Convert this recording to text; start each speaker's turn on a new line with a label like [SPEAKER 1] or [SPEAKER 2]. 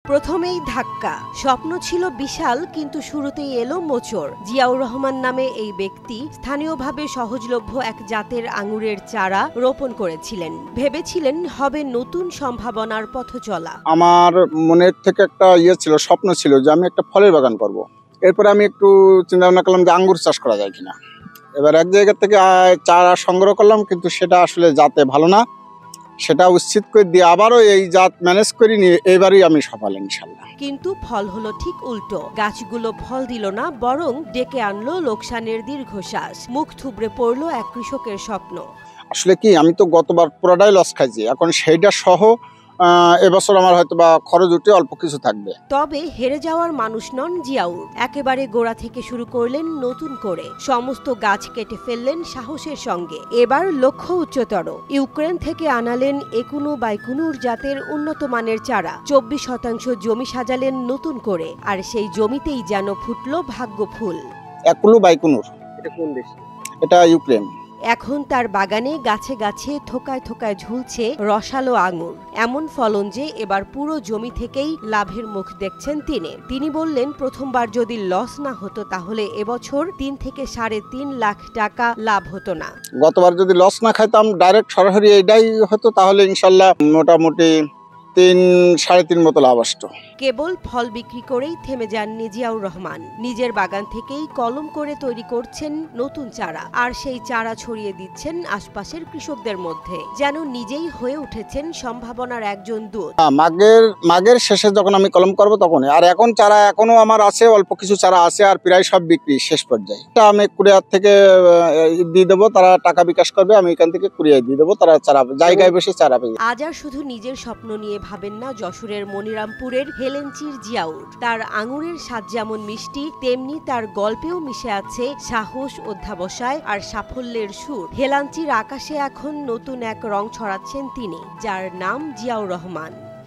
[SPEAKER 1] প্রথমেই ধাক্কা। স্বপ্ন ছিল বিশাল, কিন্তু শুরুতেই এলো মোচড়। জিয়াউর রহমান নামে এই ব্যক্তি স্থানীয়ভাবে সহজলভ্য এক জাতের আঙুরের চারা রোপণ করেছিলেন। ভেবেছিলেন হবে নতুন সম্ভাবনার পথ চলা।
[SPEAKER 2] আমার মনের থেকে একটা ছিল, স্বপ্ন ছিল যে আমি একটা ফলের বাগান করব। এরপরে আমি একটু চিন্তা ভাবনা করলাম যে আঙ্গুর চাষ করা যায় কিনা। এবার এক জায়গা থেকে চারা সংগ্রহ করলাম, কিন্তু সেটা আসলে জাতে ভালো না। সেটা উচ্ছেদ করে দিয়ে আবারও এই জাত ম্যানেজ করে নিয়ে এবারই আমি সফল ইনশাল্লাহ।
[SPEAKER 1] কিন্তু ফল হলো ঠিক উল্টো। গাছগুলো ফল দিল না, বরং ডেকে আনলো লোকসানের দীর্ঘশ্বাস। মুখ থুবড়ে পড়লো এক কৃষকের স্বপ্ন।
[SPEAKER 2] আসলে কি, আমি তো গতবার পুরাটাই লস খাইছি, এখন সেইটা সহ এবছর আমার হয়তো বা খরচ উঠে অল্প কিছু থাকবে।
[SPEAKER 1] তবে হেরে যাওয়ার মানুষ নন জিয়াউর। একেবারে গোড়া থেকে শুরু করলেন নতুন করে। সমস্ত গাছ কেটে ফেললেন সাহসের সঙ্গে। এবার লক্ষ্য উচ্চতর। ইউক্রেন থেকে আনালেন একুনু বাইকুনুর জাতের উন্নত মানের চারা। 24% জমি সাজালেন নতুন করে, আর সেই জমিতেই যেন ফুটল ভাগ্য ফুল।
[SPEAKER 2] একুনু বাইকুনুর, এটা কোন দেশ? এটা ইউক্রেন।
[SPEAKER 1] এখন তার বাগানে গাছে গাছে থোকায় থোকায় ঝুলছে রসালো আঙুর। এমন ফলন যে এবার পুরো জমি থেকেই লাভের মুখ দেখছেন তিনি বললেন, প্রথমবার যদি লস না হতো তাহলে এবছর 3 থেকে 3.5 লাখ টাকা লাভ হতো না।
[SPEAKER 2] গতবার যদি লস না খাইতাম, ডাইরেক্ট সরাসরি এইটাই হতো, তাহলে ইনশাল্লাহ মোটামুটি 3-3.5 মতো লাভ আসতো।
[SPEAKER 1] কেবল ফল বিক্রি করেই থেমে যাননি জিয়াউর রহমান। নিজের বাগান থেকেই কলম করে তৈরি করছেন নতুন চারা, আর সেই চারা ছড়িয়ে দিচ্ছেন আশপাশের কৃষকদের মধ্যে। যেন নিজেই হয়ে উঠেছেন সম্ভাবনার একজন দূত।
[SPEAKER 2] মাঘের শেষে যখন আমি কলম করব তখনই। আর এখন চারা এখনো আমার আছে, অল্প কিছু চারা আছে, আর প্রায় সব বিক্রি শেষ পর্যায়ে। আমি কুরিয়ার থেকে দিয়ে দেবো, তারা টাকা বিকাশ করবে, আমি এখান থেকে কুরিয়ার দিয়ে দেবো, তারা চারা জায়গায় বসে চারা পেয়ে।
[SPEAKER 1] আজ আর শুধু নিজের স্বপ্ন নিয়ে ভাবেন না যশোরের মনিরামপুরের হেলেঞ্চির জিয়াউর। তার আঙুরের স্বাদ যেমন মিষ্টি, তেমনি তার গল্পেও মিশে আছে সাহস, অধ্যাবসায় আর সাফল্যের সুর। হেলাঞ্চির আকাশে এখন নতুন এক রং ছড়াচ্ছেন তিনি, যার নাম জিয়াউর রহমান।